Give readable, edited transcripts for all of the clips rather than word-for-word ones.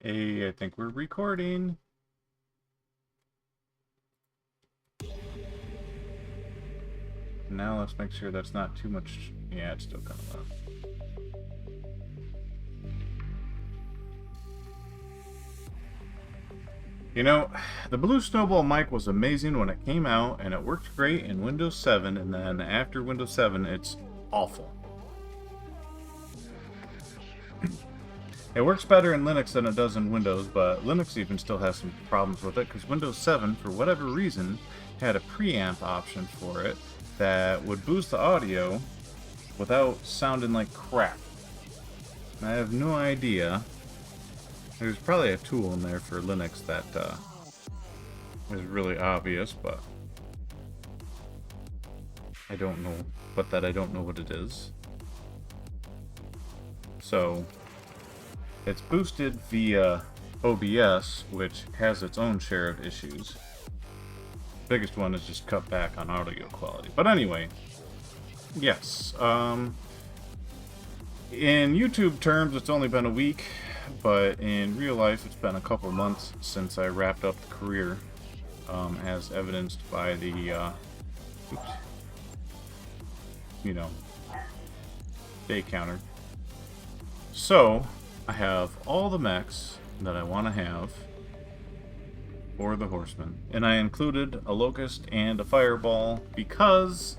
Hey, I think we're recording. Now let's make sure that's not too much. Yeah, it's still coming up. You know, the Blue Snowball mic was amazing when it came out, and it worked great in Windows 7, and then after Windows 7, it's awful. It works better in Linux than it does in Windows, but Linux even still has some problems with it, because Windows 7, for whatever reason, had a preamp option for it that would boost the audio without sounding like crap. I have no idea. There's probably a tool in there for Linux that is really obvious, but I don't know. But that I don't know what it is. So it's boosted via OBS, which has its own share of issues. Biggest one is just cut back on audio quality. But anyway, yes. In YouTube terms, it's only been a week, but in real life, it's been a couple months since I wrapped up the career, as evidenced by the, day counter. So, I have all the mechs that I want to have for the Horseman, and I included a Locust and a Fireball because,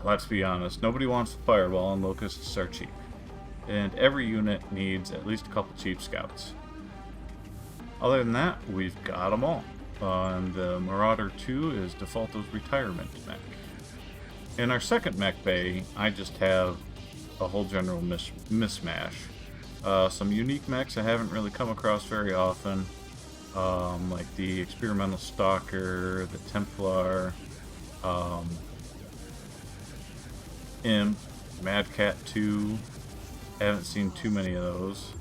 let's be honest, nobody wants the Fireball and Locusts are cheap. And every unit needs at least a couple cheap scouts. Other than that, we've got them all. And the Marauder 2 is Defaulto's retirement mech. In our second mech bay, I just have a whole general mismatch. Some unique mechs I haven't really come across very often, like the Experimental Stalker, the Templar, Imp, Mad Cat 2. Haven't seen too many of those.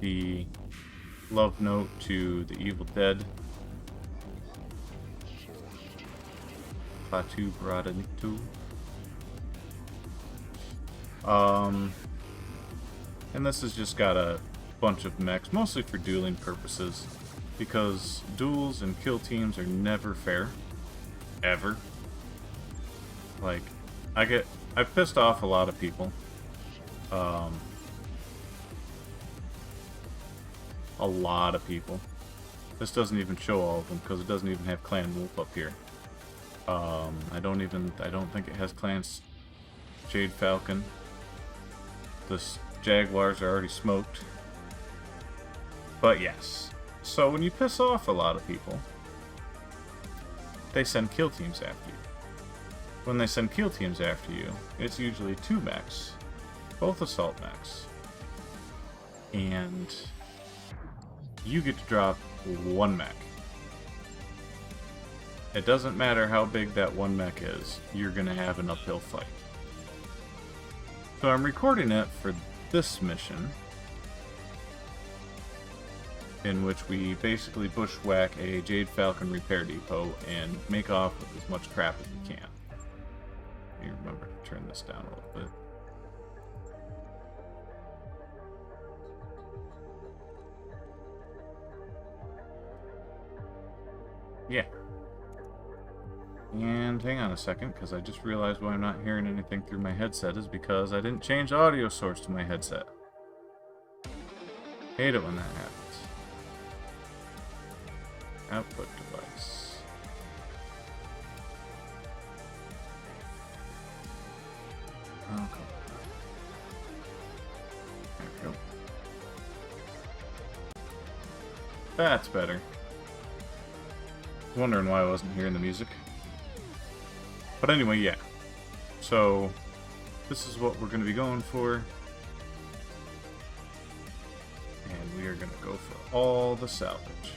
The Love Note to the Evil Dead. Klaatu Baradanitu. And this has just got a bunch of mechs, mostly for dueling purposes, because duels and kill teams are never fair. Ever. Like, I've pissed off a lot of people. A lot of people. This doesn't even show all of them because it doesn't even have Clan Wolf up here. I don't think it has Clan Jade Falcon. The Jaguars are already smoked. But yes. So when you piss off a lot of people, they send kill teams after you. When they send kill teams after you, it's usually 2 mechs, both assault mechs, and you get to drop 1 mech. It doesn't matter how big that 1 mech is, you're going to have an uphill fight. So I'm recording it for this mission, in which we basically bushwhack a Jade Falcon repair depot and make off with as much crap as we can. You remember to turn this down a little bit. Yeah. And hang on a second, because I just realized why I'm not hearing anything through my headset is because I didn't change the audio source to my headset. Hate it when that happens. Output device. Okay. There we go. That's better. I was wondering why I wasn't hearing the music. But anyway, yeah. So, this is what we're going to be going for. And we are going to go for all the salvage.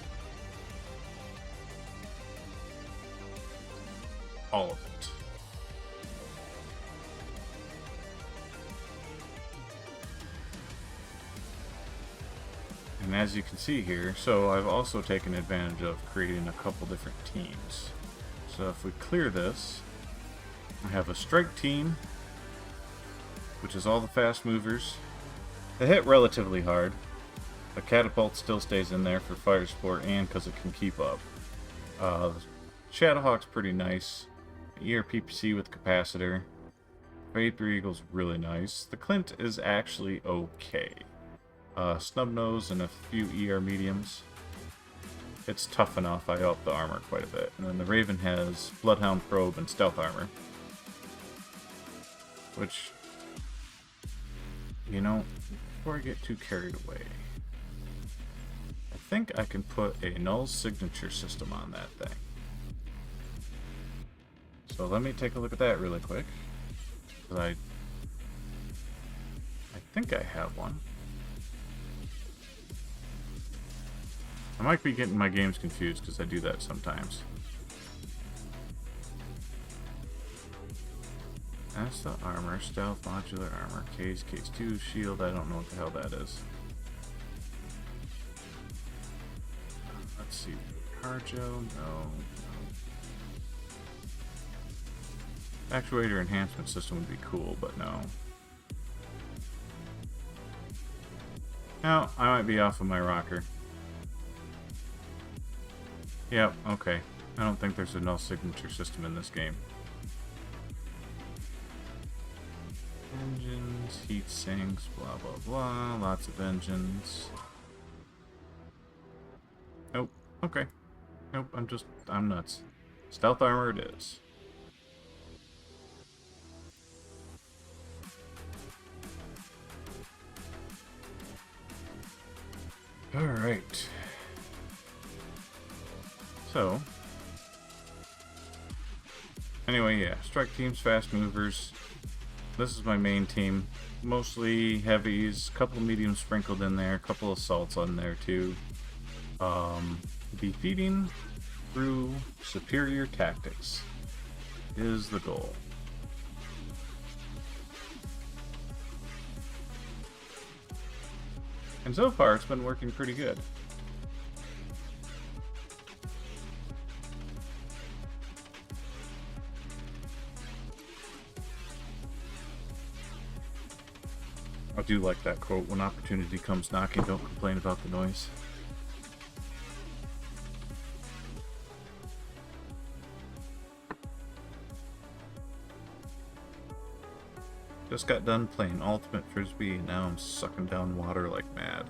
All of it. And as you can see here, so I've also taken advantage of creating a couple different teams. So if we clear this, I have a strike team, which is all the fast movers, They hit relatively hard. The catapult still stays in there for fire support and because it can keep up. Shadowhawk's pretty nice. ERPPC with capacitor. Vapor Eagle's really nice. The Clint is actually okay. Snubnose and a few ER mediums. It's tough enough. I up the armor quite a bit. And then the Raven has Bloodhound Probe and Stealth Armor. Which, you know, before I get too carried away, I think I can put a null signature system on that thing. So let me take a look at that really quick. I think I have one. I might be getting my games confused because I do that sometimes. That's the armor, stealth, modular armor, case 2, shield, I don't know what the hell that is. Let's see, carjo, no. Actuator enhancement system would be cool, but no. Now, I might be off of my rocker. Yep, okay. I don't think there's a null signature system in this game. Engines, heat sinks, blah blah blah, lots of engines. Nope, okay. Nope, I'm nuts. Stealth armor it is. Alright. So, anyway, yeah, strike teams, fast movers. This is my main team. Mostly heavies, a couple of mediums sprinkled in there, a couple of assaults on there too. Defeating through superior tactics is the goal. And so far, it's been working pretty good. I do like that quote, when opportunity comes knocking, don't complain about the noise. Just got done playing Ultimate Frisbee, and now I'm sucking down water like mad.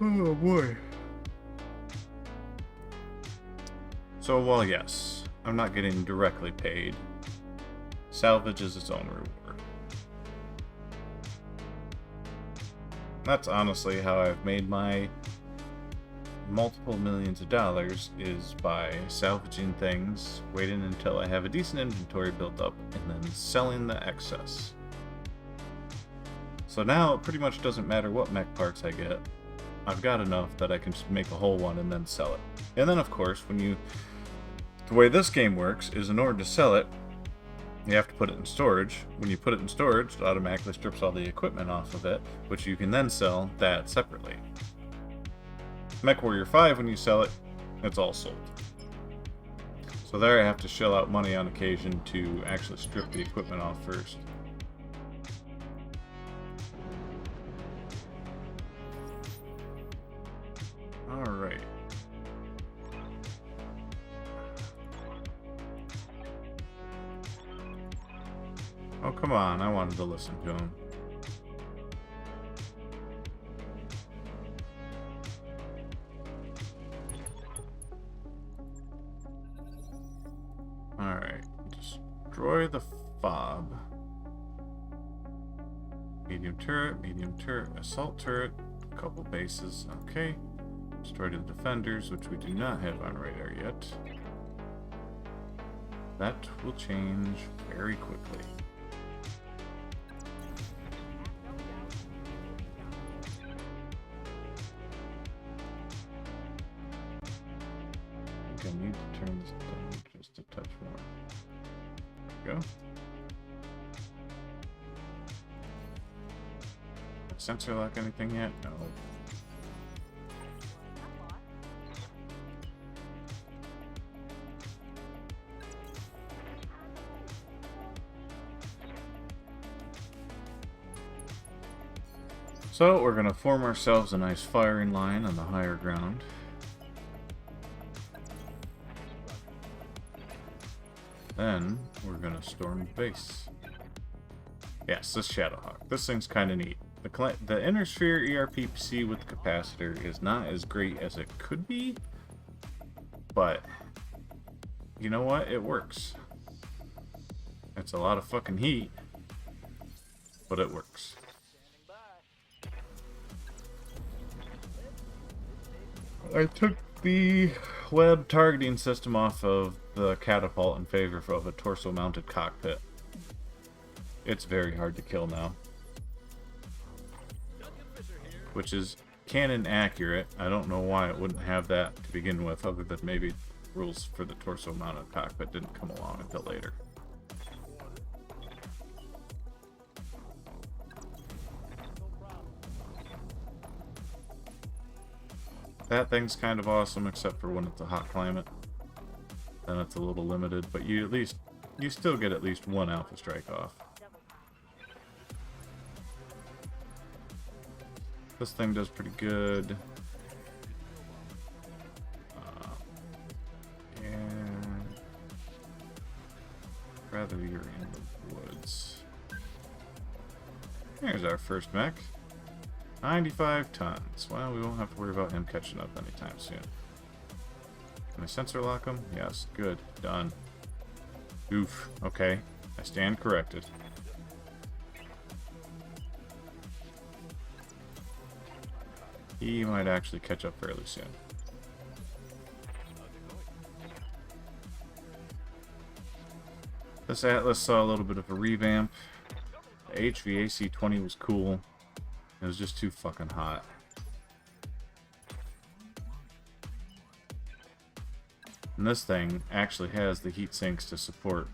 Oh boy. So while yes, I'm not getting directly paid, salvage is its own reward. That's honestly how I've made my multiple millions of dollars, is by salvaging things, waiting until I have a decent inventory built up, and then selling the excess. So now it pretty much doesn't matter what mech parts I get. I've got enough that I can just make a whole one and then sell it. And then of course, the way this game works is, in order to sell it, you have to put it in storage. When you put it in storage, it automatically strips all the equipment off of it, which you can then sell that separately. MechWarrior 5, when you sell it, it's all sold. So there I have to shell out money on occasion to actually strip the equipment off first. Alright. Oh, come on, I wanted to listen to him. Alright, destroy the fob. Medium turret, assault turret, a couple bases, okay. Destroy the defenders, which we do not have on radar yet. That will change very quickly. I think I need to turn this down just a touch more. There we go. Sensor lock anything yet? No. So we're going to form ourselves a nice firing line on the higher ground. Then we're going to storm the base. Yes, this Shadowhawk. This thing's kind of neat. The Inner Sphere ERPC with the capacitor is not as great as it could be, but you know what? It works. It's a lot of fucking heat, but it works. I took the web targeting system off of the catapult in favor of a torso-mounted cockpit. It's very hard to kill now. Which is canon accurate. I don't know why it wouldn't have that to begin with, other than maybe rules for the torso-mounted cockpit didn't come along until later. That thing's kind of awesome, except for when it's a hot climate. Then it's a little limited, but you still get at least one alpha strike off. This thing does pretty good. And rather you're in the woods. Here's our first mech. 95 tons. Well, we won't have to worry about him catching up anytime soon. Can I sensor lock him? Yes, good. Done. Oof. Okay. I stand corrected. He might actually catch up fairly soon. This Atlas saw a little bit of a revamp. The HVAC-20 was cool. It was just too fucking hot. And this thing actually has the heat sinks to support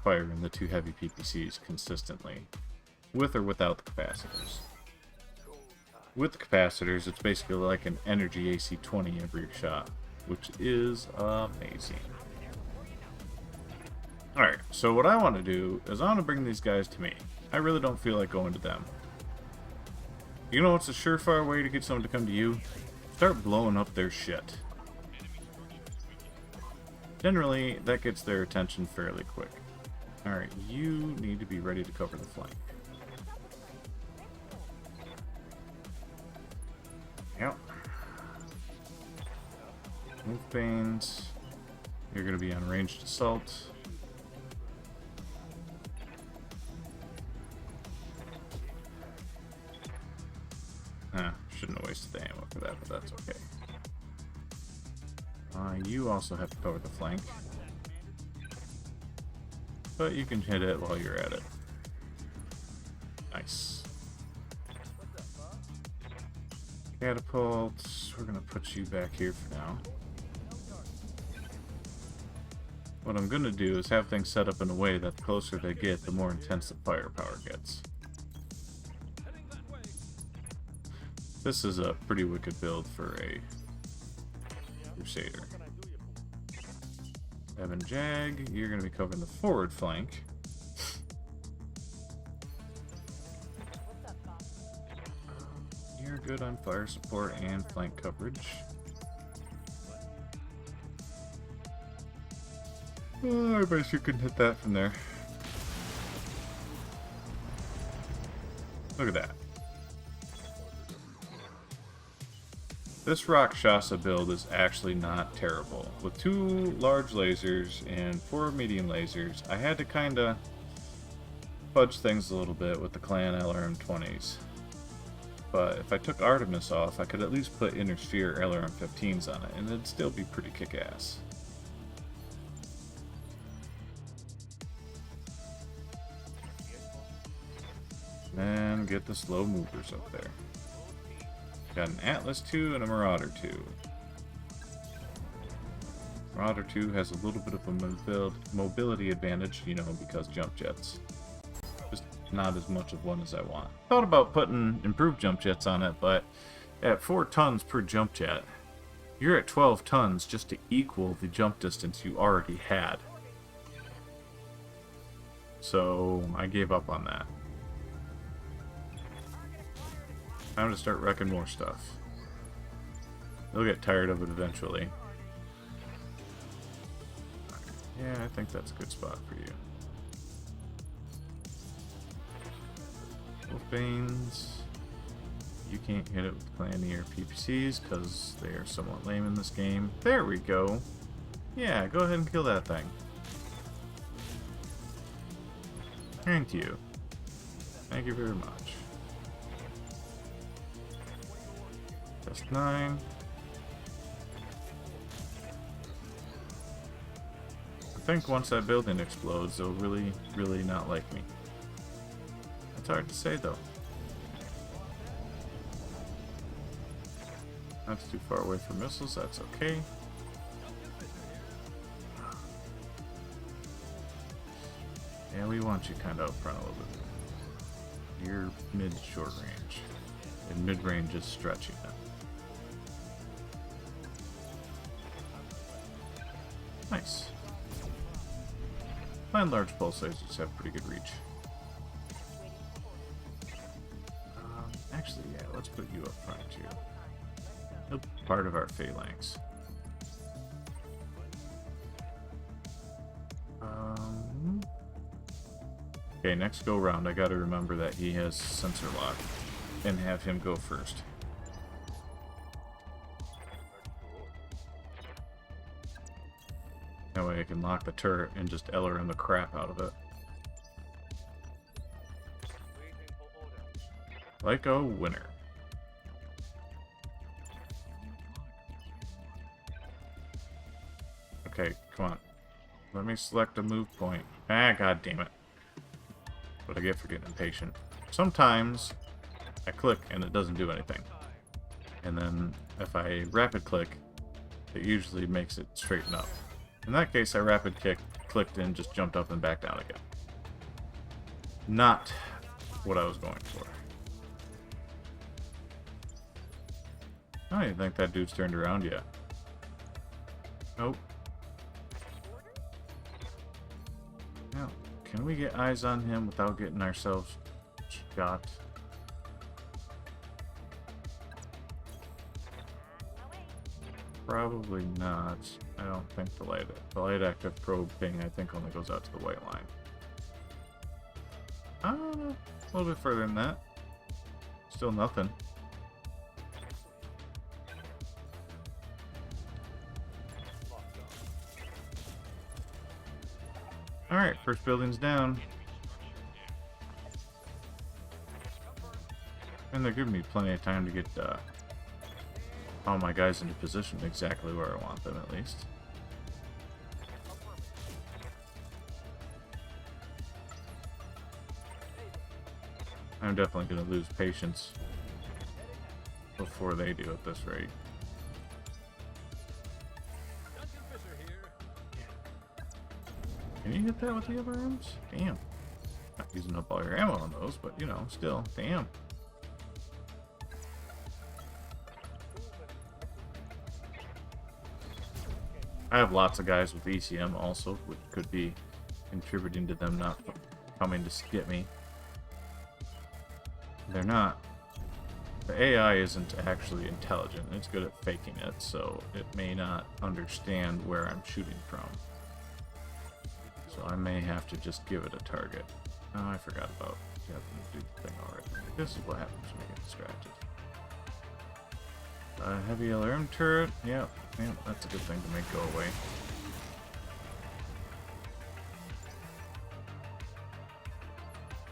firing the two heavy PPCs consistently, with or without the capacitors. With the capacitors, it's basically like an energy AC-20 every shot, which is amazing. Alright, so what I want to do is I want to bring these guys to me. I really don't feel like going to them. You know what's a surefire way to get someone to come to you? Start blowing up their shit. Generally, that gets their attention fairly quick. Alright, you need to be ready to cover the flank. Yep. Move Banes. You're going to be on ranged assault. Shouldn't have wasted the ammo for that, but that's okay. You also have to cover the flank. But you can hit it while you're at it. Nice. Catapults. We're going to put you back here for now. What I'm going to do is have things set up in a way that the closer they get, the more intense the firepower gets. This is a pretty wicked build for a Crusader. Evan Jag, you're going to be covering the forward flank. You're good on fire support and flank coverage. Oh, I bet you can hit that from there. Look at that. This Rakshasa build is actually not terrible. With 2 large lasers and 4 medium lasers, I had to kinda fudge things a little bit with the Clan LRM-20s. But if I took Artemis off, I could at least put Inner Sphere LRM-15s on it, and it'd still be pretty kick-ass. And get the slow movers up there. Got an Atlas 2 and a Marauder 2. Marauder 2 has a little bit of a mobility advantage, you know, because jump jets. Just not as much of one as I want. Thought about putting improved jump jets on it, but at 4 tons per jump jet, you're at 12 tons just to equal the jump distance you already had. So I gave up on that. Time to start wrecking more stuff. They'll get tired of it eventually. Yeah, I think that's a good spot for you. Wolfbanes. You can't hit it with Clanny or PPCs because they are somewhat lame in this game. There we go. Yeah, go ahead and kill that thing. Thank you. Thank you very much. Test 9. I think once that building explodes, they'll really, really not like me. It's hard to say, though. That's too far away for missiles, that's okay. Yeah, we want you kind of up front a little bit. You're mid-short range. And mid-range is stretching it. Nice. And large pulse lasers have pretty good reach. Actually, yeah, let's put you up front too. You're part of our phalanx. Okay, next go round, I gotta remember that he has sensor lock and have him go first. That way I can lock the turret and just LRM the crap out of it. Like a winner. Okay, come on. Let me select a move point. Ah, god damn it. What I get for getting impatient. Sometimes I click and it doesn't do anything. And then if I rapid click, it usually makes it straighten up. In that case, I rapid clicked and just jumped up and back down again. Not what I was going for. I don't even think that dude's turned around yet. Nope. Now, can we get eyes on him without getting ourselves shot? Probably not. I don't think the light active probe ping I think only goes out to the white line. A little bit further than that. Still nothing. Alright, first building's down. And they're giving me plenty of time to get all my guys into position exactly where I want them, at least. I'm definitely going to lose patience before they do at this rate. Can you hit that with the other arms? Damn. Not using up all your ammo on those, but you know, still, damn. I have lots of guys with ECM also, which could be contributing to them not coming to get me. They're not. The AI isn't actually intelligent. It's good at faking it, so it may not understand where I'm shooting from. So I may have to just give it a target. Oh, I forgot about having to do the thing already. This is what happens when you get distracted. Heavy alarm turret. Yep, that's a good thing to make go away.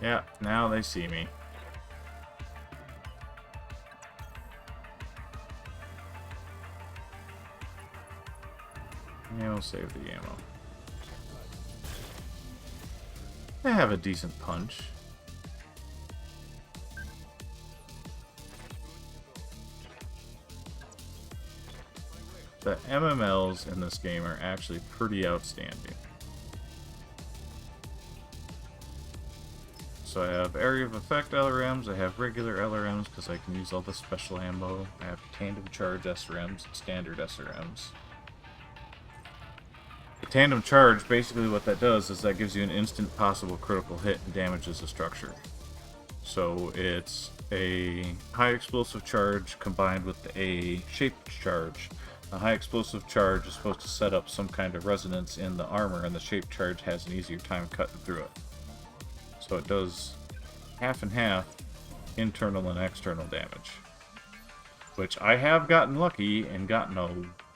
Yeah, now they see me. Yeah, we'll save the ammo. They have a decent punch. The MMLs in this game are actually pretty outstanding. So I have area of effect LRMs, I have regular LRMs because I can use all the special ammo, I have tandem charge SRMs and standard SRMs. The tandem charge, basically what that does is that gives you an instant possible critical hit and damages a structure. So it's a high explosive charge combined with a shaped charge. The high explosive charge is supposed to set up some kind of resonance in the armor, and the shaped charge has an easier time cutting through it. So it does half and half internal and external damage. Which I have gotten lucky and gotten a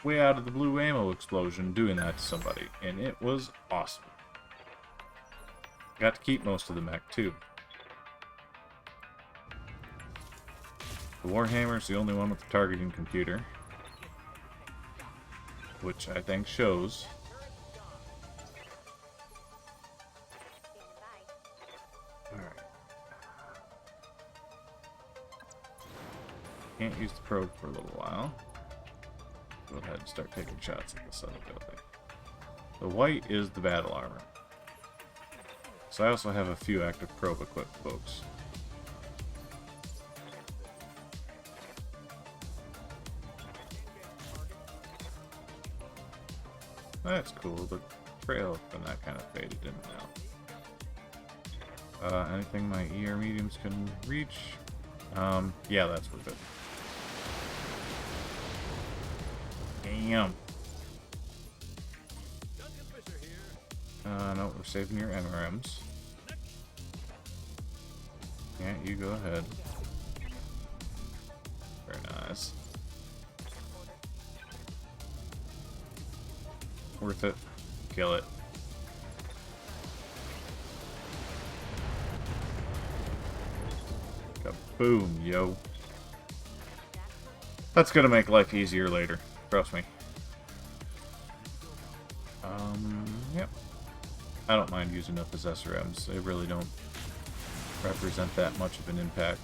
way out of the blue ammo explosion doing that to somebody, and it was awesome. Got to keep most of the mech too. The Warhammer's the only one with the targeting computer, which I think shows. Alright. Can't use the probe for a little while. Go ahead and start taking shots at this other building. The white is the battle armor. So I also have a few active probe equipped folks. That's cool. The trail from that kind of faded in now. Anything my ER mediums can reach? Yeah, that's worth it. Damn. No, we're saving your MRMs. Yeah, you go ahead. Very nice. Worth it. Kill it. Kaboom, yo. That's gonna make life easier later. Trust me. Yep. I don't mind using up his SRMs. They really don't represent that much of an impact.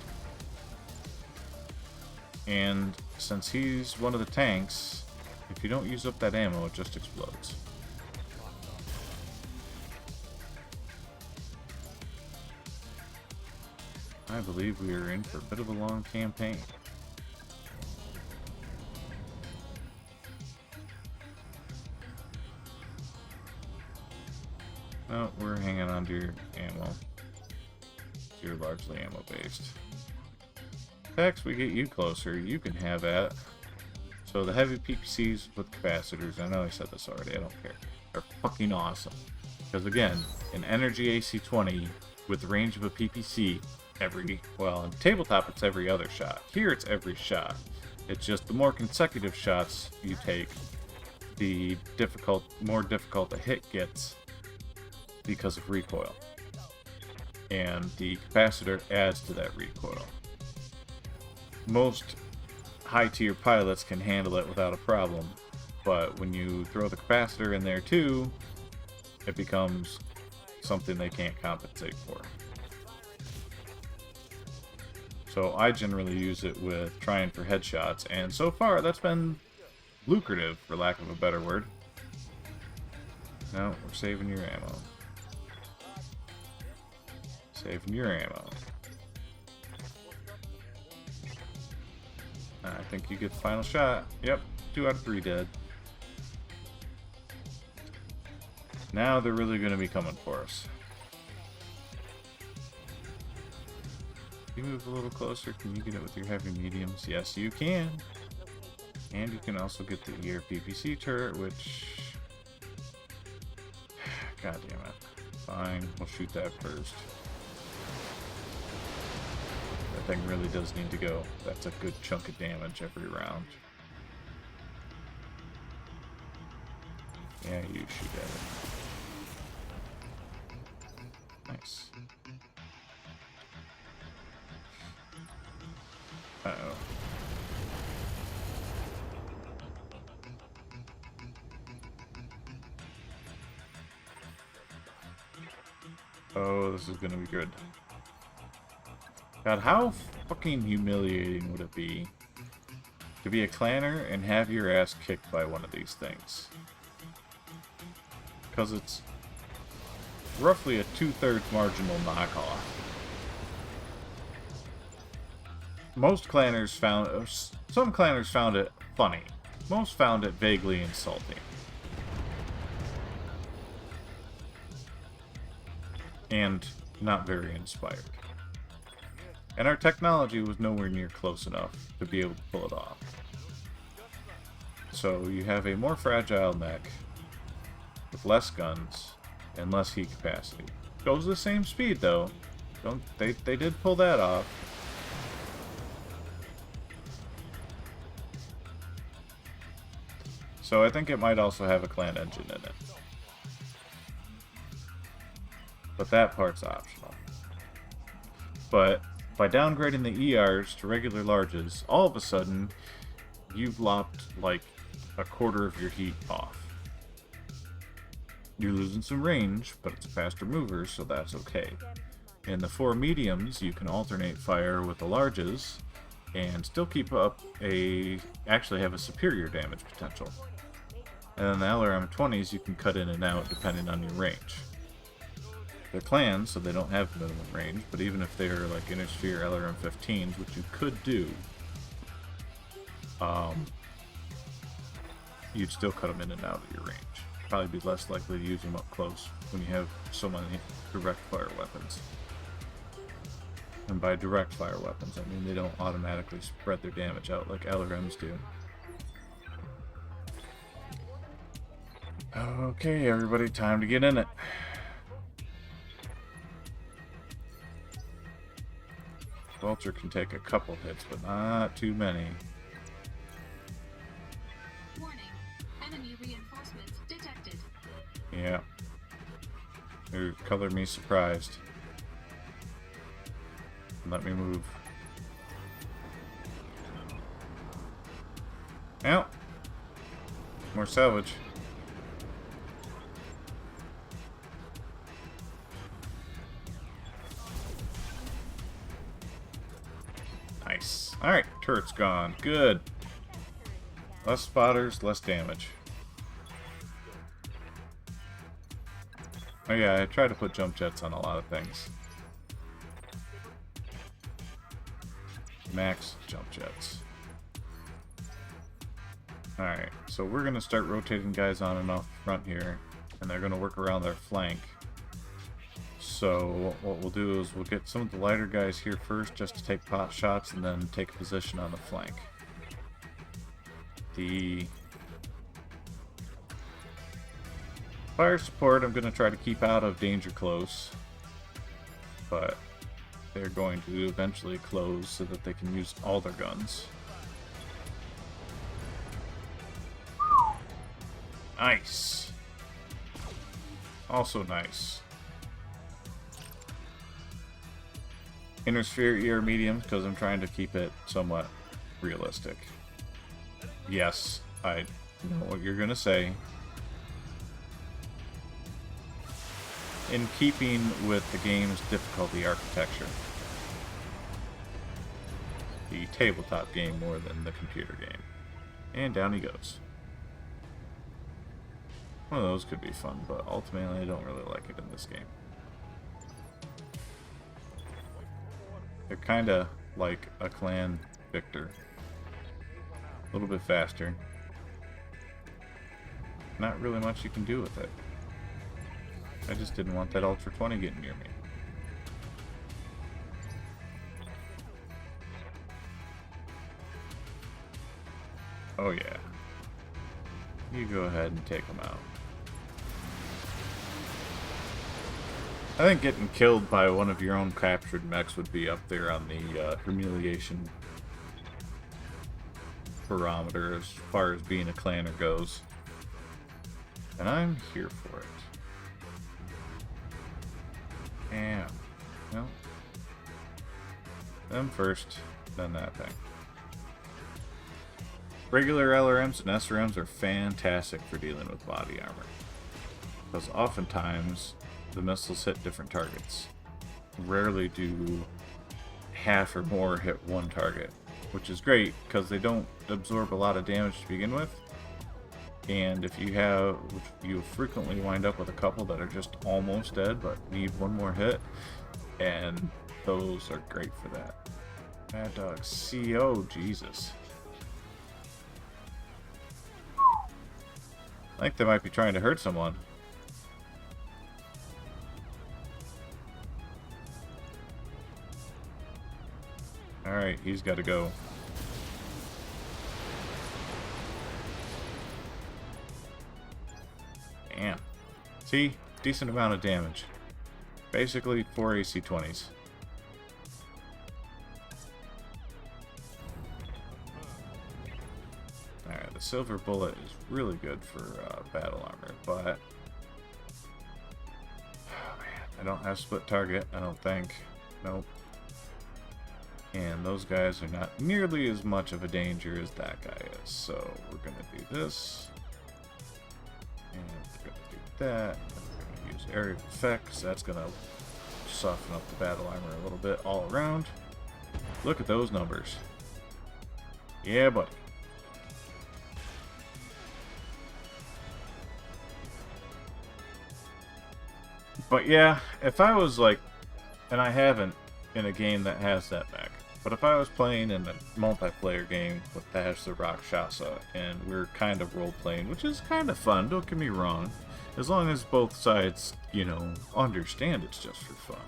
And since he's one of the tanks, if you don't use up that ammo, it just explodes. I believe we are in for a bit of a long campaign. No, we're hanging on to your ammo. You're largely ammo based. Next, we get you closer. You can have at. So the heavy PPCs with capacitors, I know I said this already, I don't care. They're fucking awesome. Because again, an Energy AC-20 with the range of a PPC well, in tabletop it's every other shot. Here it's every shot. It's just the more consecutive shots you take, the more difficult a hit gets because of recoil. And the capacitor adds to that recoil. Most high-tier pilots can handle it without a problem, but when you throw the capacitor in there too, it becomes something they can't compensate for. So I generally use it with trying for headshots, and so far that's been lucrative, for lack of a better word. No, we're saving your ammo. Saving your ammo. I think you get the final shot. Yep, 2 out of 3 dead. Now they're really going to be coming for us. You move a little closer. Can you get it with your heavy mediums? Yes, you can. And you can also get the ER PPC turret, which... God damn it. Fine, we'll shoot that first. That thing really does need to go. That's a good chunk of damage every round. Yeah, you shoot at it. Nice. Uh-oh. Oh, this is gonna be good. God, how fucking humiliating would it be to be a clanner and have your ass kicked by one of these things? Because it's roughly a 2/3 marginal knockoff. Most clanners found... Some clanners found it funny. Most found it vaguely insulting. And not very inspired. And our technology was nowhere near close enough to be able to pull it off. So you have a more fragile mech with less guns and less heat capacity. Goes the same speed though. They did pull that off. So I think it might also have a clan engine in it. But that part's optional. But by downgrading the ERs to regular larges, all of a sudden you've lopped like a quarter of your heat off. You're losing some range, but it's a faster mover, so that's okay. In the 4 mediums, you can alternate fire with the larges and still keep up actually have a superior damage potential. And then the LRM-20s you can cut in and out depending on your range. They're clans, so they don't have minimum range, but even if they're like Inner Sphere LRM-15s, which you could do, you'd still cut them in and out of your range. Probably be less likely to use them up close when you have so many direct fire weapons. And by direct fire weapons, I mean they don't automatically spread their damage out like LRMs do. Okay, everybody, time to get in it. Vulture can take a couple hits, but not too many. Warning. Enemy reinforcements detected. Yeah. It colored me surprised. Let me move. Ow! More salvage. Nice. Alright, turret's gone. Good. Less spotters, less damage. Oh yeah, I try to put jump jets on a lot of things. Max jump jets. Alright, so we're going to start rotating guys on and off the front here, and they're going to work around their flank. So what we'll do is we'll get some of the lighter guys here first just to take pot shots and then take a position on the flank. The fire support I'm going to try to keep out of danger close, but they're going to eventually close so that they can use all their guns. Nice. Also nice. Inner Sphere ER mediums because I'm trying to keep it somewhat realistic. Yes, I know what you're gonna say. In keeping with the game's difficulty architecture. The tabletop game more than the computer game. And down he goes. One of those could be fun, but ultimately I don't really like it in this game. They're kinda like a clan victor. A little bit faster. Not really much you can do with it. I just didn't want that Ultra 20 getting near me. Oh yeah. You go ahead and take them out. I think getting killed by one of your own captured mechs would be up there on the humiliation barometer as far as being a clanner goes. And I'm here for it. Yeah. Well. Them first, then that thing. Regular LRMs and SRMs are fantastic for dealing with body armor. Because oftentimes, the missiles hit different targets. Rarely do half or more hit one target. Which is great, because they don't absorb a lot of damage to begin with. And if you have, you frequently wind up with a couple that are just almost dead, but need one more hit. And those are great for that. Mad Dog CO, Jesus. I think they might be trying to hurt someone. Alright, he's got to go. Damn. See? Decent amount of damage. Basically, 4 AC-20s. Alright, the silver bullet is really good for battle armor, but... Oh, man, I don't have split target, I don't think. Nope. And those guys are not nearly as much of a danger as that guy is. So we're going to do this. And we're going to do that. And we're going to use area of effects. That's going to soften up the battle armor a little bit all around. Look at those numbers. Yeah, buddy. But yeah, if I was like, and I haven't in a game that has that mech, but if I was playing in a multiplayer game with Dash the Rakshasa and we're kind of role-playing, which is kind of fun, don't get me wrong, as long as both sides, you know, understand it's just for fun.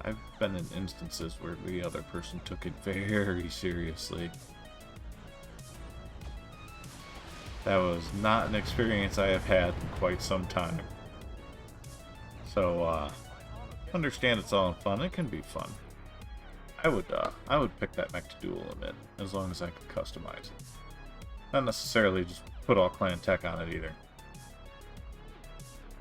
I've been in instances where the other person took it very seriously. That was not an experience I have had in quite some time. So, understand it's all in fun. It can be fun. I would pick that mech to duel him in, as long as I could customize it. Not necessarily just put all clan tech on it either.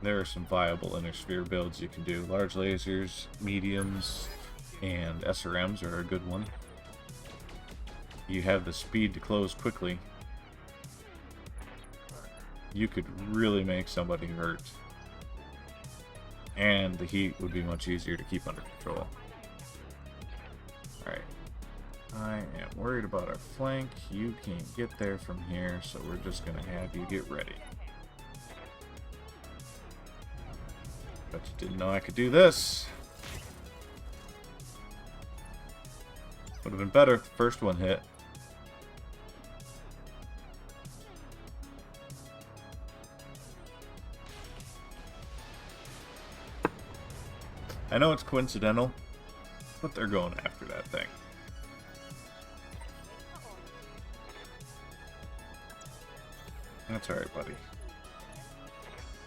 There are some viable inner sphere builds you can do. Large lasers, mediums, and SRMs are a good one. You have the speed to close quickly. You could really make somebody hurt. And the heat would be much easier to keep under control. Alright. I am worried about our flank. You can't get there from here, so we're just going to have you get ready. But you didn't know I could do this. Would have been better if the first one hit. I know it's coincidental, but they're going after that thing. That's alright, buddy.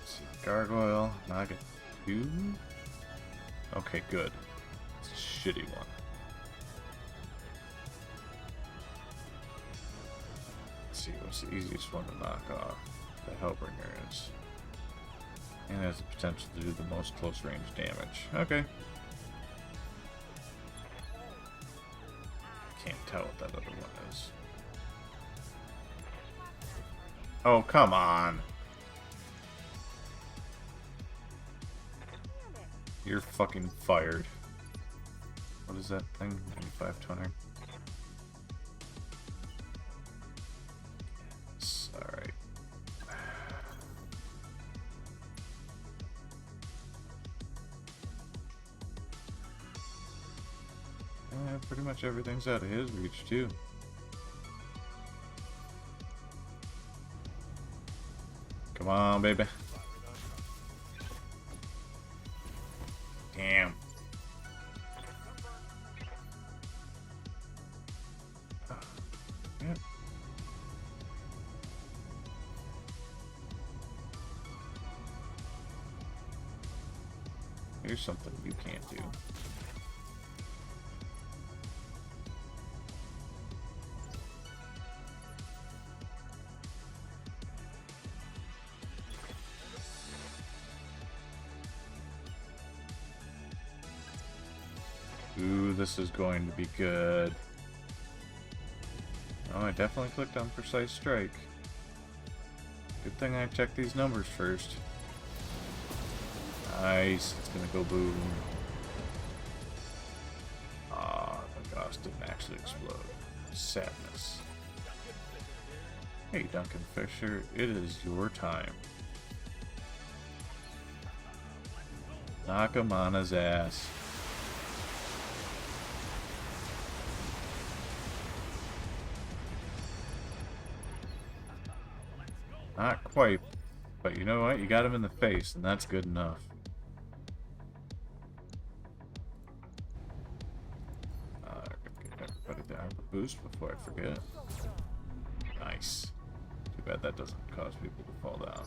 Let's see, Gargoyle, Naga 2. Okay, good. It's a shitty one. Let's see, what's the easiest one to knock off? The Hellbringer is. And has the potential to do the most close range damage. Okay. Can't tell what that other one is. Oh, come on. You're fucking fired. What is that thing? 95 toner. Alright. Yeah, pretty much everything's out of his reach, too. Come on, baby. Damn. Yep. Here's something you can't do. Ooh, this is going to be good. Oh, I definitely clicked on Precise Strike. Good thing I checked these numbers first. Nice. It's gonna go boom. Ah, the Gauss didn't actually explode. Sadness. Hey, Duncan Fisher, it is your time. Knock him on his ass. Not quite, but you know what? You got him in the face, and that's good enough. Get everybody down the boost before I forget. Nice. Too bad that doesn't cause people to fall down.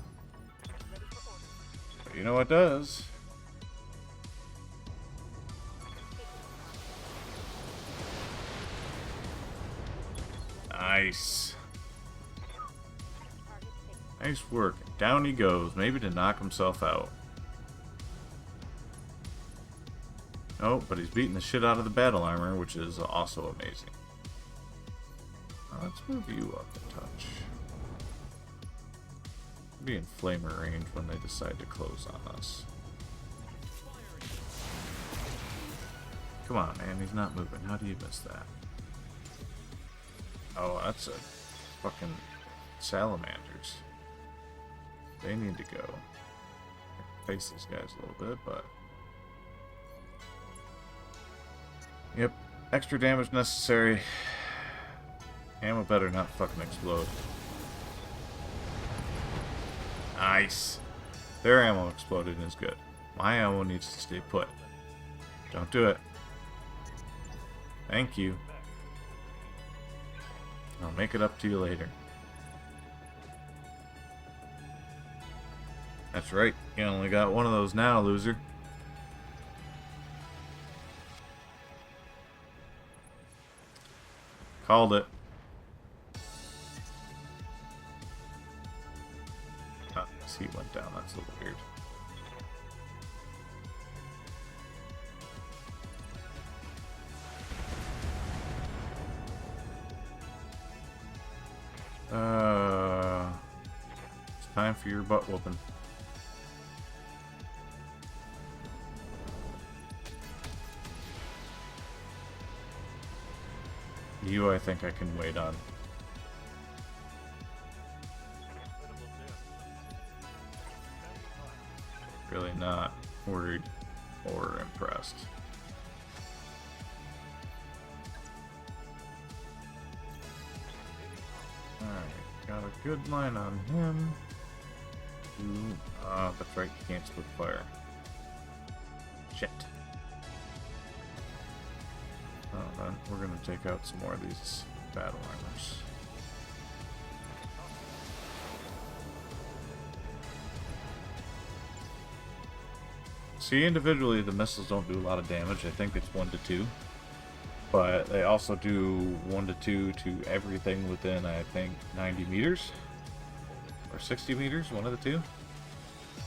But you know what does? Nice. Nice work. Down he goes, maybe to knock himself out. Oh, but he's beating the shit out of the battle armor, which is also amazing. Let's move you up a touch. Be in flamer range when they decide to close on us. Come on, man, he's not moving. How do you miss that? Oh, that's a fucking salamanders. They need to go. Face these guys a little bit, but... Yep, extra damage necessary. Ammo better not fucking explode. Nice. Their ammo exploded is good. My ammo needs to stay put. Don't do it. Thank you. I'll make it up to you later. That's right. You only got one of those now, loser. Called it. Oh, his heat went down. That's a little weird. It's time for your butt whooping. You, I think I can wait on. Really not worried or impressed. Alright, got a good line on him. That's right, you can't split fire. Shit. Oh, then we're gonna take out some more of these battle armors. See, individually the missiles don't do a lot of damage. I think it's 1 to 2. But they also do 1 to 2 to everything within, I think, 90 meters. Or 60 meters, one of the two.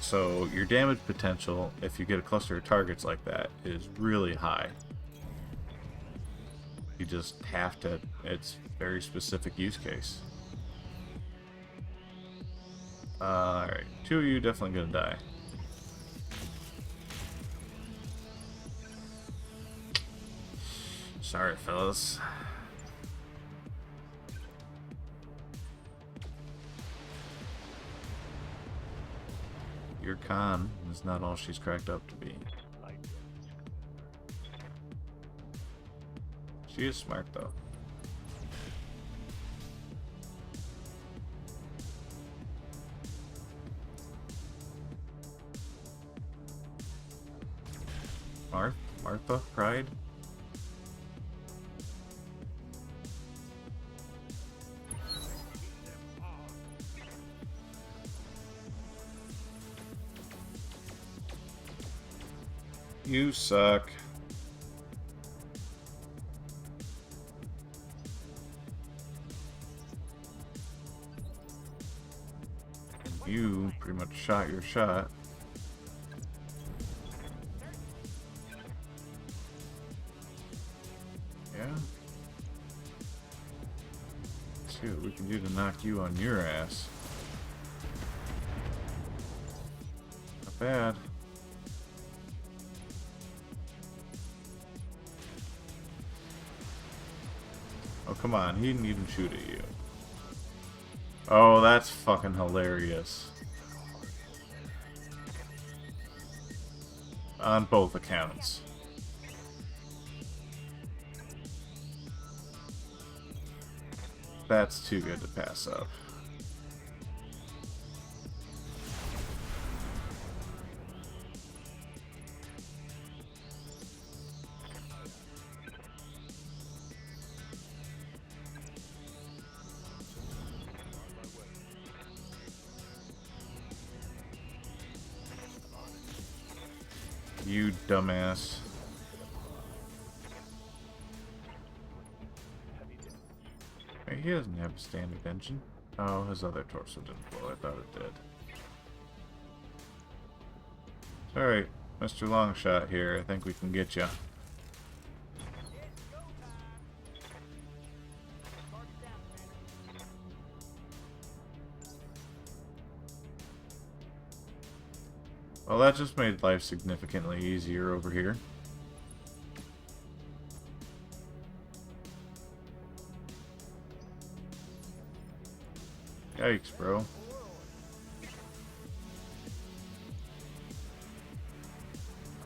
So your damage potential, if you get a cluster of targets like that, is really high. You just have to, it's very specific use case. Alright, 2 of you definitely gonna die. Sorry, fellas. Your con is not all she's cracked up to be. She is smart, though. Martha? Pride? You suck. You pretty much shot your shot. Yeah. Let's see what we can do to knock you on your ass. Not bad. Oh, come on. He didn't even shoot at you. Oh, that's fucking hilarious. On both accounts. That's too good to pass up. You dumbass. Wait, he doesn't have a standard engine. Oh, his other torso didn't blow. I thought it did. Alright, Mr. Longshot here. I think we can get you. Well, that just made life significantly easier over here. Yikes, bro.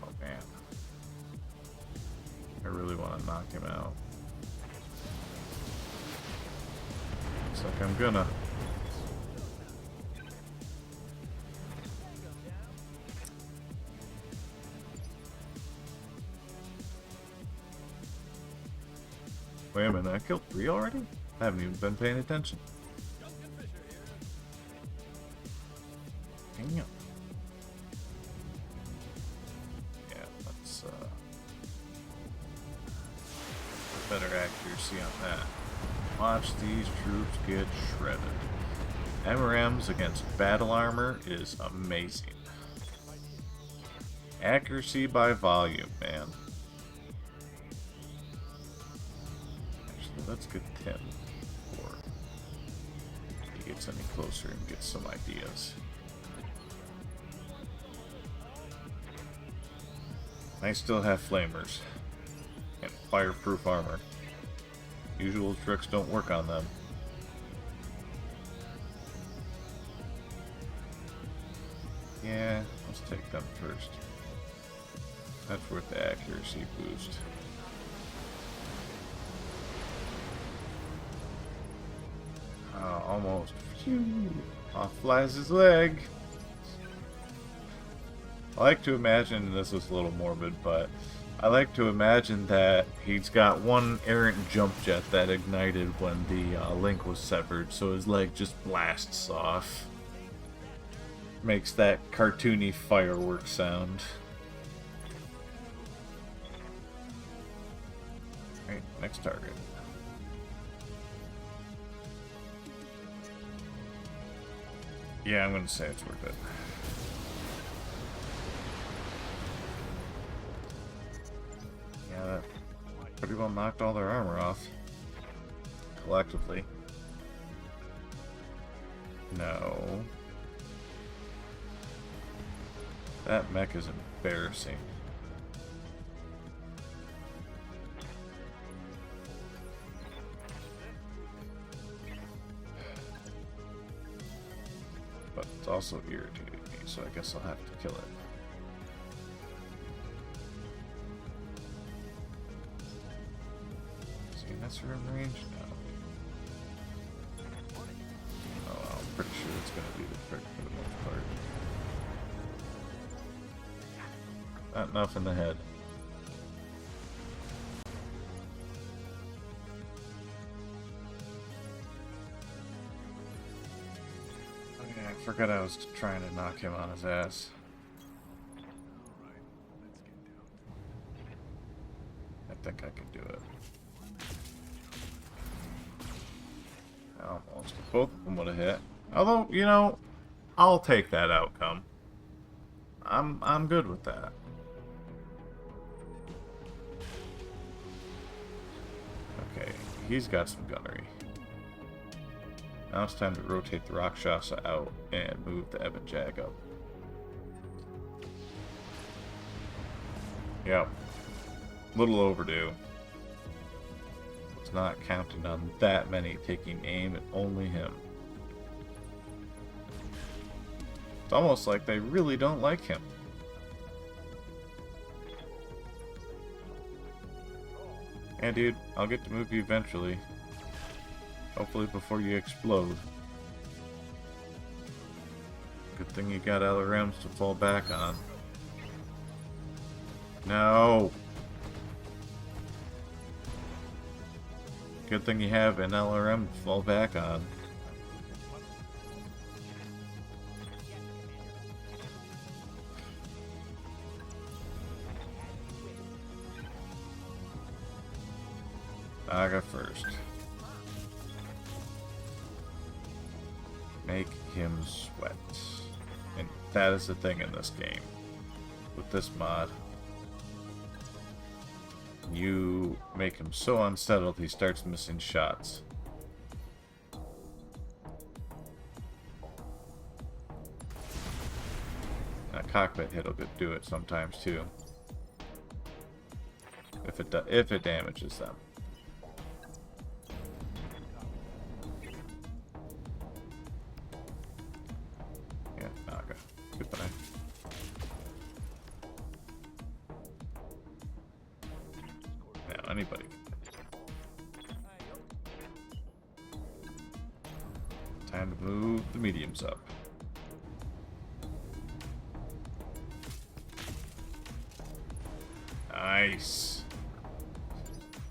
Oh, man. I really want to knock him out. Looks like I'm gonna. Wait a minute, I killed 3 already? I haven't even been paying attention. Damn. Yeah, let's better accuracy on that. Watch these troops get shredded. MRMs against battle armor is amazing. Accuracy by volume, man. Actually, let's get 10 before he gets any closer and gets some ideas. I still have flamers and fireproof armor. Usual tricks don't work on them. Yeah, let's take them first. That's worth the accuracy boost. Oh, almost. Phew. Off flies his leg. I like to imagine, and this is a little morbid, but I like to imagine that he's got one errant jump jet that ignited when the link was severed, so his leg just blasts off. Makes that cartoony firework sound. Alright, next target. Yeah, I'm gonna say it's worth it. Yeah, that pretty well knocked all their armor off. Collectively. No. That mech is embarrassing. But it's also irritated me, so I guess I'll have to kill it. That's in range now. Oh, I'm pretty sure it's going to be the prick for the most part. Not enough in the head. Oh yeah, I forgot I was trying to knock him on his ass. I think I can do it. Almost. Both of them would have hit. Although, you know, I'll take that outcome. I'm good with that. Okay, he's got some gunnery. Now it's time to rotate the Rakshasa out and move the Ebon Jag up. Yep. Little overdue. Not counting on that many taking aim at only him. It's almost like they really don't like him. Yeah, dude, I'll get to move you eventually. Hopefully before you explode. Good thing you got LRMs to fall back on. No! Good thing you have an LRM to fall back on. Naga first. Make him sweat. And that is the thing in this game. With this mod. You make him so unsettled he starts missing shots. A cockpit hit will do it sometimes too. If it damages them. Yeah, Naga. Goodbye. Now anybody. Time to move the mediums up. Nice.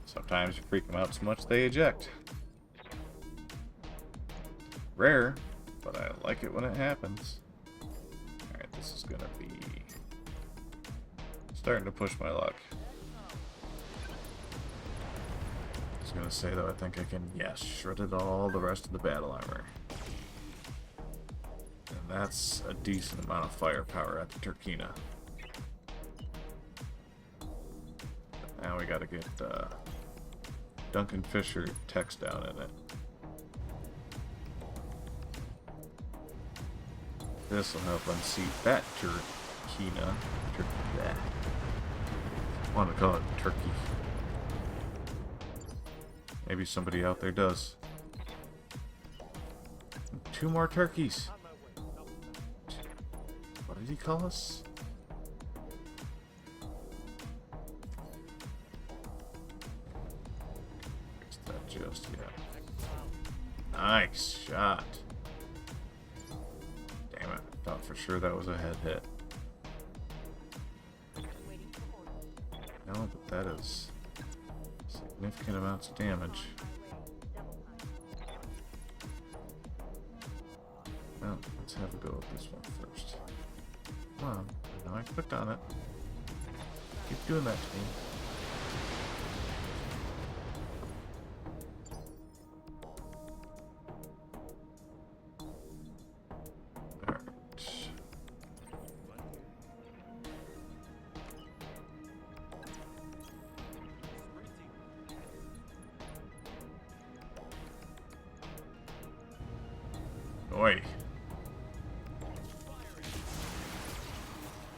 Sometimes you freak them out so much they eject. Rare, but I like it when it happens. Alright, this is gonna be starting to push my luck. I was gonna say though, I think I can, yes, shredded all the rest of the battle armor. And that's a decent amount of firepower at the Turkina. Now we gotta get Duncan Fisher text down in it. This will help unseat that Turkina. I want to call it Turkey. Maybe somebody out there does. 2 more turkeys. What did he call us? Just yet. Nice shot. Damn it. Thought for sure that was a head hit. No, but that is significant amounts of damage. Well, let's have a go at this one first. Come on. Now I clicked on it. Keep doing that to me. Oi.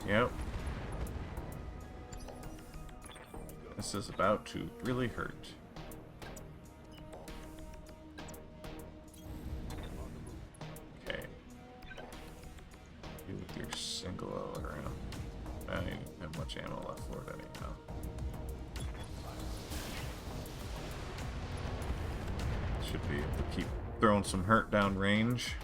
Yep. This is about to really hurt. Okay. You with your single L around. I don't even have much ammo left for it anyhow. Should be able to keep throwing some hurt down range.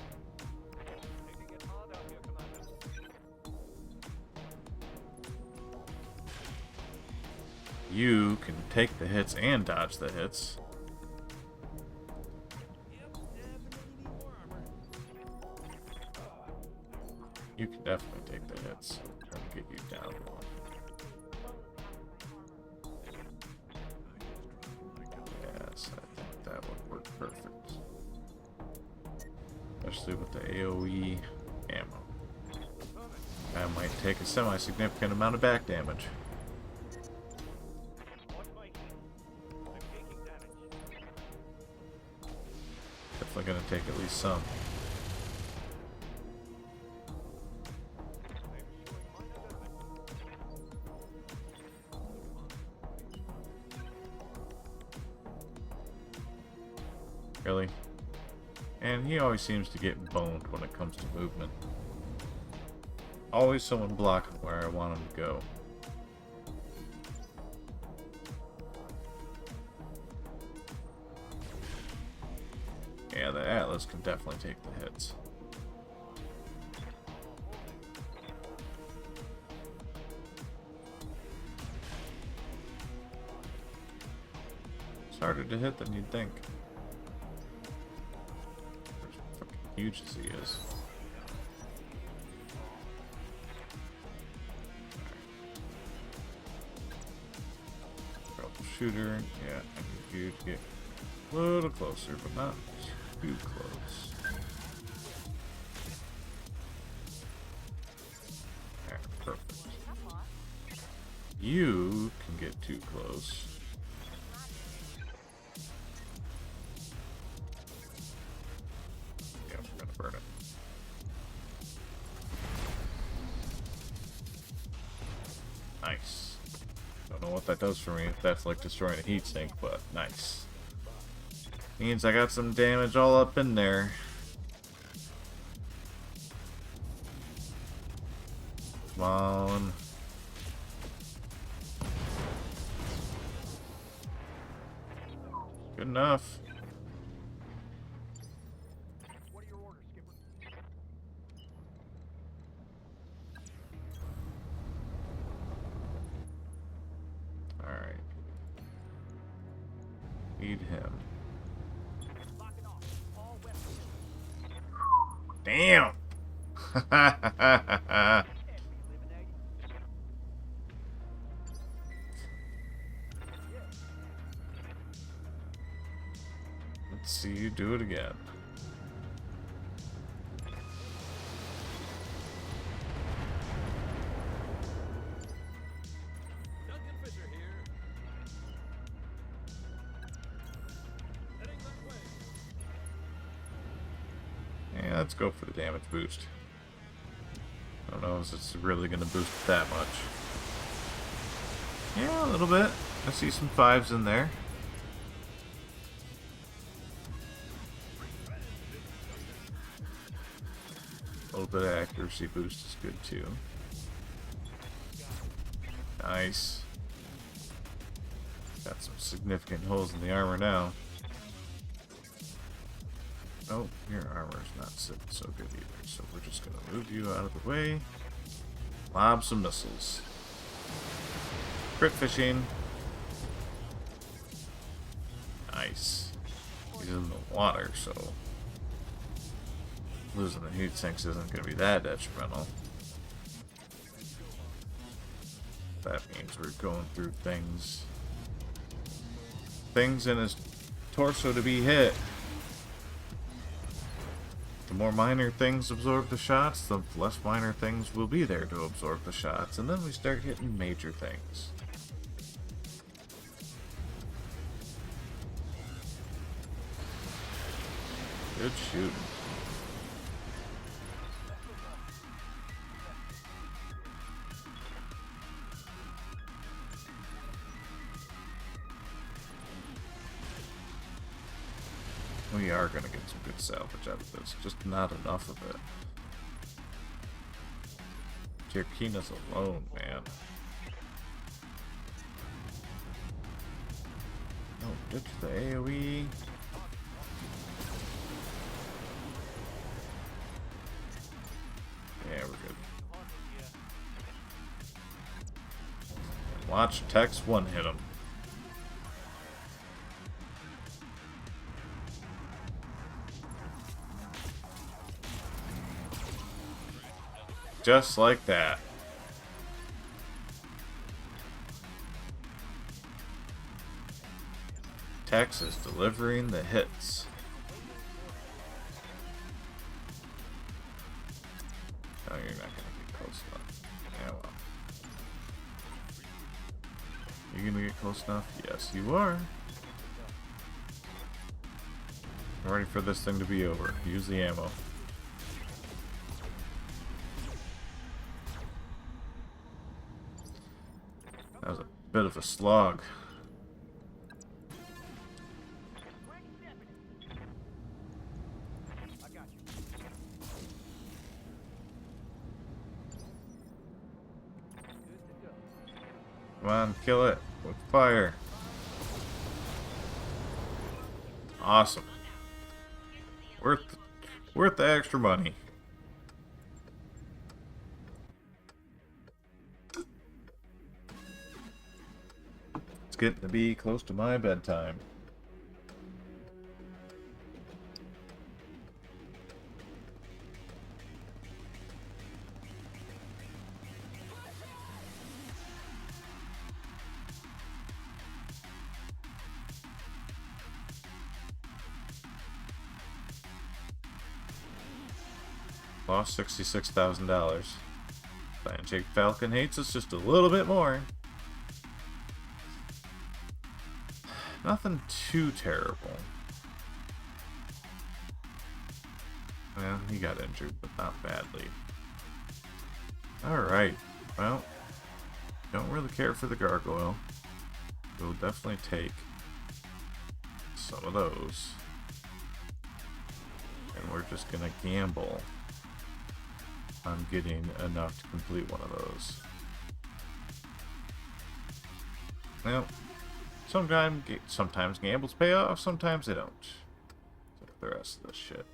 You can take the hits and dodge the hits. You can definitely take the hits. I'm trying to get you down one. Yes, I think that would work perfect. Especially with the AoE ammo. I might take a semi-significant amount of back damage. Definitely gonna take at least some. Really? And he always seems to get boned when it comes to movement. Always someone blocking where I want him to go. Yeah, the Atlas can definitely take the hits. It's harder to hit than you'd think. As fucking huge as he is. sharpshooter. Yeah, I need you to get a little closer, but not too close. Alright, perfect. You can get too close. Yeah, we're gonna burn it. Nice. Don't know what that does for me, if that's like destroying a heatsink, but nice. Means I got some damage all up in there. Come on. Good enough. What are your orders, Skipper? Alright. Need him. Locking off. All weapons. Damn! Eliminated. Let's see you do it again. Duncan Fisher here. Heading that way. Yeah, let's go for the damage boost. I don't know if it's really going to boost it that much. Yeah, a little bit. I see some 5s in there. A little bit of accuracy boost is good too. Nice. Got some significant holes in the armor now. Oh, your armor's not sitting so good either, so we're just gonna move you out of the way. Lob some missiles. Crit fishing. Nice. He's in the water, so losing the heat sinks isn't gonna be that detrimental. That means we're going through things in his torso to be hit. The more minor things absorb the shots, the less minor things will be there to absorb the shots, and then we start hitting major things. Good shooting. We are going to get some good salvage out of this, just not enough of it. Tirkina's alone, man. Oh, ditch the AoE. Yeah, we're good. And watch Tex one hit him. Just like that. Tex is delivering the hits. Oh, you're not gonna get close enough. Yeah, well. You gonna get close enough? Yes, you are. I'm ready for this thing to be over. Use the ammo. That was a bit of a slog. I got you. Good to go. Come on, kill it with fire. Awesome. Worth the extra money. It's getting to be close to my bedtime. Lost $66,000. Clan Jake Falcon hates us just a little bit more. Nothing too terrible. Well, he got injured, but not badly. Alright, well, don't really care for the gargoyle. We'll definitely take some of those. And we're just gonna gamble on getting enough to complete one of those. Well, sometimes gambles pay off, sometimes they don't. Take the rest of this shit.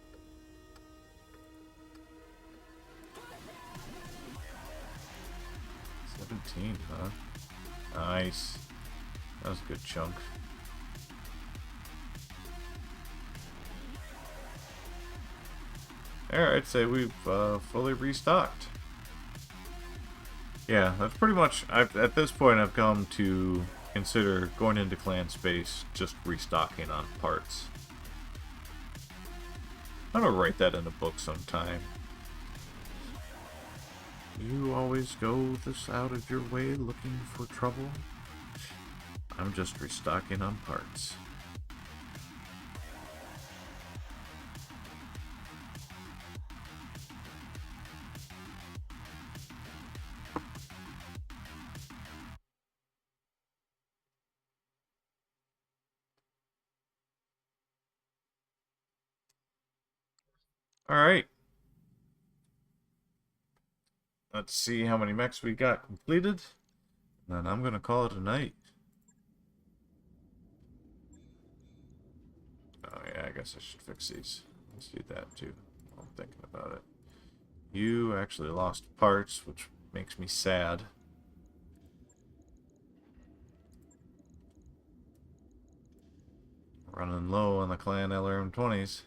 $17, huh? Nice. That was a good chunk. There, I'd say we've fully restocked. Yeah, that's pretty much. At this point, I've come to consider going into clan space just restocking on parts. I'm gonna write that in a book sometime. You always go this out of your way looking for trouble? I'm just restocking on parts. Alright. Let's see how many mechs we got completed. And then I'm going to call it a night. Oh yeah, I guess I should fix these. Let's do that too. I'm thinking about it. You actually lost parts, which makes me sad. Running low on the clan LRM-20s.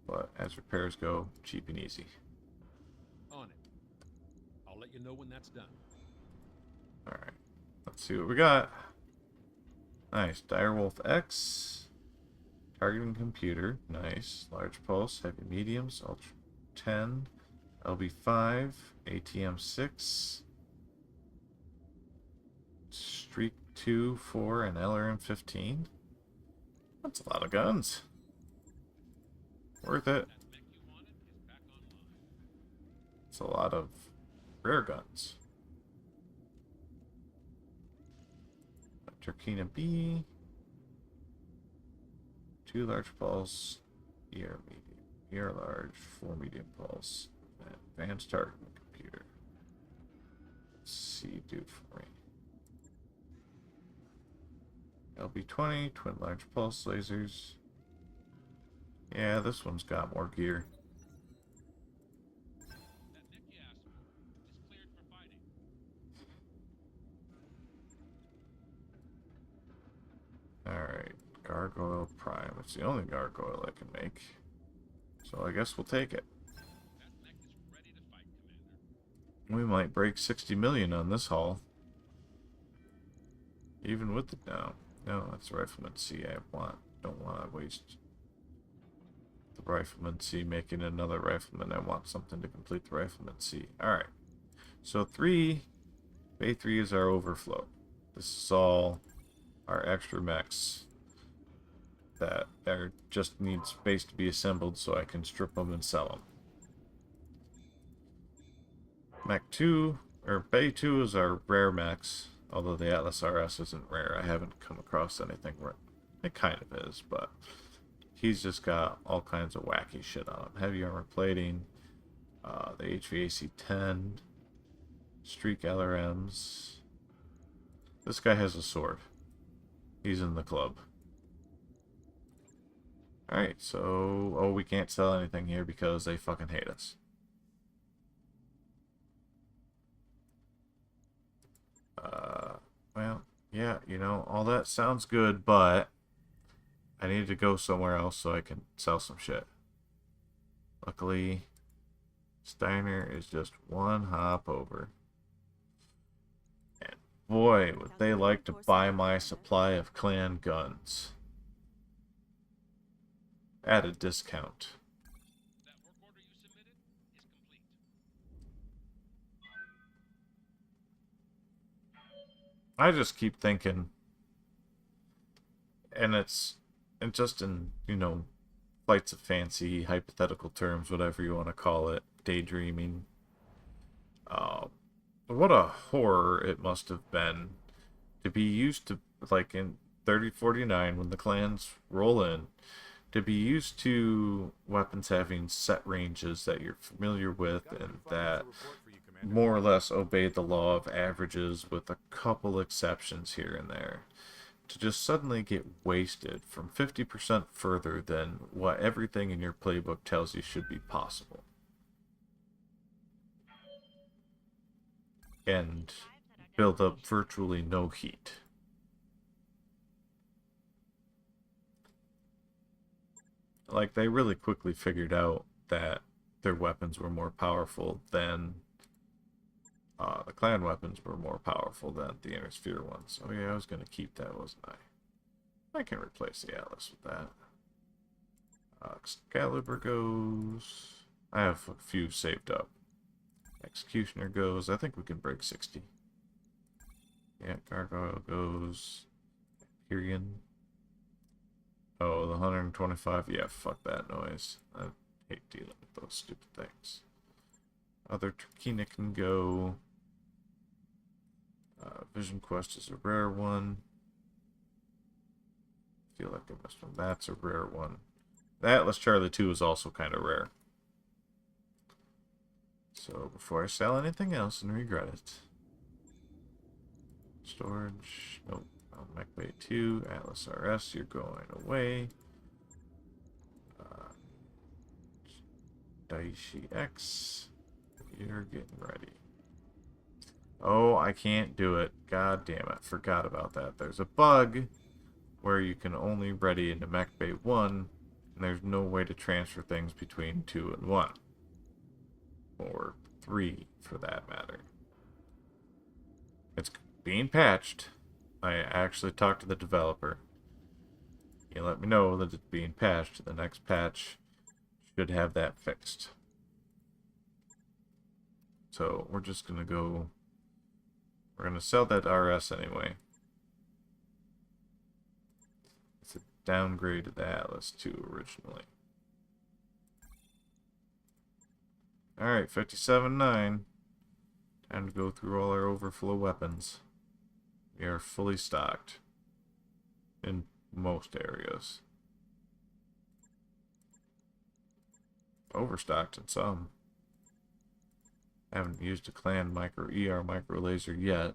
But as repairs go, cheap and easy. On it. I'll let you know when that's done. Alright, let's see what we got. Nice. Direwolf X. Targeting computer. Nice. Large pulse. Heavy mediums. Ultra 10. LB5. ATM 6. Streak 2, 4, and LRM 15. That's a lot of guns. Worth it. It's a lot of rare guns. Turkina B. 2 large pulse. ER medium. ER large. 4 medium pulse. Advanced targeting computer. Let's see, do for me. LB20. Twin large pulse lasers. Yeah, this one's got more gear. Alright, Gargoyle Prime. It's the only gargoyle I can make. So I guess we'll take it. We might break 60 million on this haul. Even with the... No, that's Rifleman C I don't want to waste the Rifleman C making another Rifleman. I want something to complete the Rifleman C. Alright. So Bay 3 is our overflow. This is all our extra mechs that are just need space to be assembled so I can strip them and sell them. Mech 2, or Bay 2 is our rare mechs, although the Atlas RS isn't rare. I haven't come across anything where it kind of is, but he's just got all kinds of wacky shit on him. Heavy armor plating, the HVAC 10, Streak LRMs. This guy has a sword. He's in the club. Alright, so... Oh, we can't sell anything here because they fucking hate us. Well, yeah, you know, all that sounds good, but I need to go somewhere else so I can sell some shit. Luckily, Steiner is just one hop over. And boy, would they like to buy my supply of clan guns. At a discount. I just keep thinking, and it's just in, flights of fancy, hypothetical terms, whatever you want to call it, daydreaming. Uh, what a horror it must have been to be used to, like in 3049, when the clans roll in, to be used to weapons having set ranges that you're familiar with and that more or less obey the law of averages with a couple exceptions here and there. To just suddenly get wasted from 50% further than what everything in your playbook tells you should be possible. And build up virtually no heat. Like, they really quickly figured out that their weapons were more powerful than the clan weapons were more powerful than the inner sphere ones. Oh yeah, I was gonna keep that, wasn't I? I can replace the Atlas with that. Excalibur goes. I have a few saved up. Executioner goes. I think we can break 60. Yeah, Gargoyle goes. Tyrion. Oh, the 125. Yeah, fuck that noise. I hate dealing with those stupid things. Other Turkina can go. Vision Quest is a rare one. Feel like I missed one. That's a rare one. The Atlas Charlie 2 is also kind of rare. So before I sell anything else and regret it. Storage. Nope. Mech Bay 2. Atlas RS, you're going away. Daishi X. You're getting ready. Oh, I can't do it. God damn it. Forgot about that. There's a bug where you can only ready into Mech Bay 1, and there's no way to transfer things between 2 and 1. Or 3, for that matter. It's being patched. I actually talked to the developer. He let me know that it's being patched. The next patch should have that fixed. So we're just going to go... We're going to sell that RS anyway. It's a downgrade to the Atlas 2 originally. Alright, 57.9. Time to go through all our overflow weapons. We are fully stocked. In most areas. Overstocked in some. I haven't used a clan micro ER micro laser yet.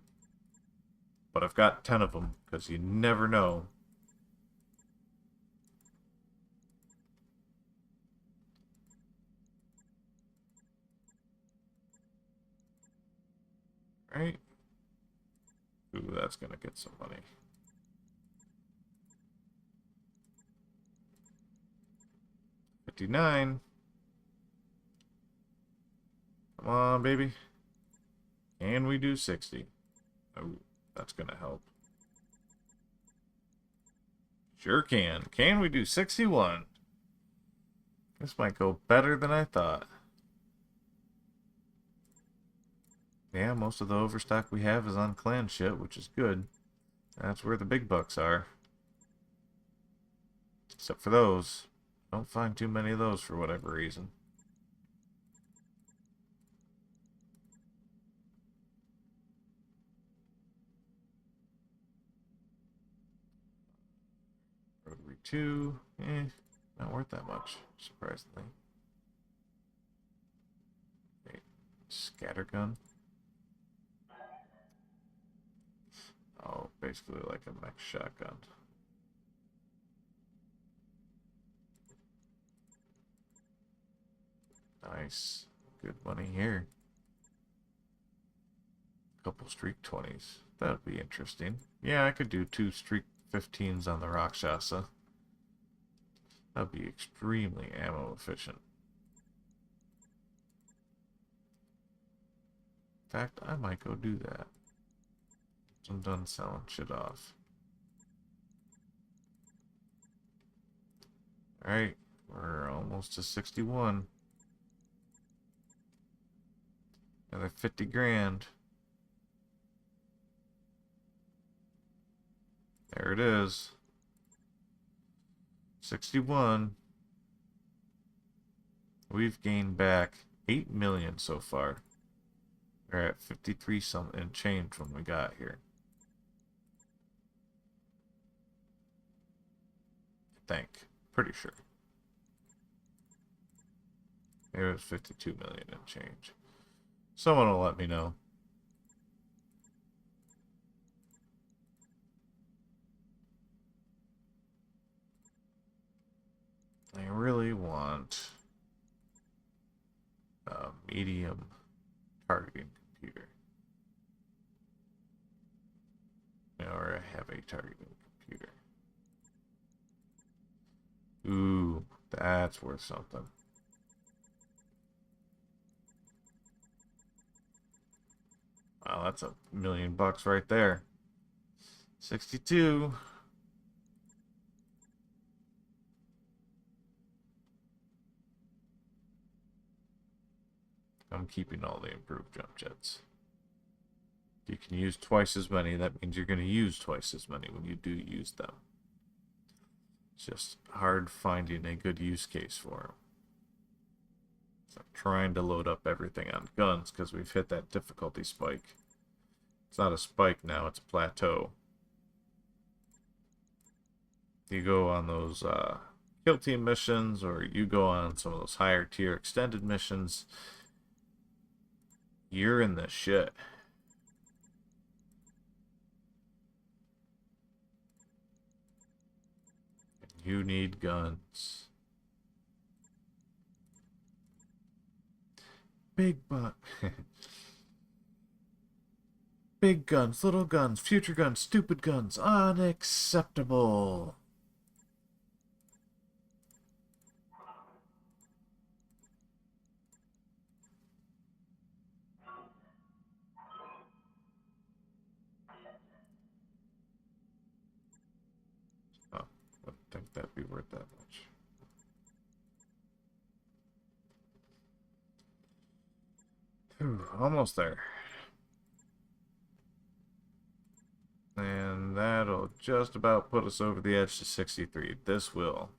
But I've got 10 of them, because you never know. Right? Ooh, that's gonna get some money. $59. Come on, baby. Can we do 60? Oh, that's gonna help. Sure can. Can we do 61? This might go better than I thought. Yeah, most of the overstock we have is on clan shit, which is good. That's where the big bucks are. Except for those. Don't find too many of those for whatever reason. Rotary 2. Not worth that much, surprisingly. Okay. Scattergun. Oh, basically like a mech shotgun. Nice. Good money here. Couple streak 20s. That would be interesting. Yeah, I could do 2 streak 15s on the Rakshasa. That would be extremely ammo efficient. In fact, I might go do that. I'm done selling shit off. Alright, we're almost to 61. Another 50 grand. There it is. 61. We've gained back 8 million so far. We're at 53 something and change when we got here. I think. Pretty sure. It was 52 million and change. Someone will let me know. I really want a medium targeting computer. Or a heavy targeting computer. Ooh, that's worth something. Wow, that's $1 million right there. 62. I'm keeping all the improved jump jets. You can use twice as many. That means you're going to use twice as many when you do use them. It's just hard finding a good use case for them. So I'm trying to load up everything on guns because we've hit that difficulty spike. It's not a spike now, it's a plateau. You go on those kill team missions, or you go on some of those higher tier extended missions, you're in the shit. You need guns. Big buck. Big guns, little guns, future guns, stupid guns, unacceptable. Oh, I wouldn't think that'd be worth that much. Whew, almost there. And that'll just about put us over the edge to 63. This will.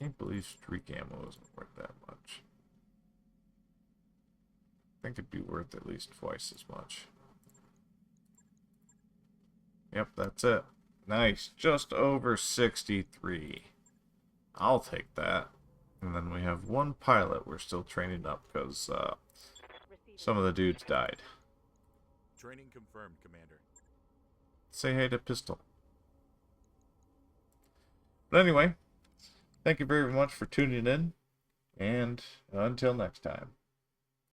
Can't believe streak ammo isn't worth that much. I think it'd be worth at least twice as much. Yep, that's it. Nice. Just over 63. I'll take that. And then we have one pilot we're still training up because some of the dudes died. Training confirmed, Commander. Say hey to Pistol. But anyway, thank you very much for tuning in, and until next time.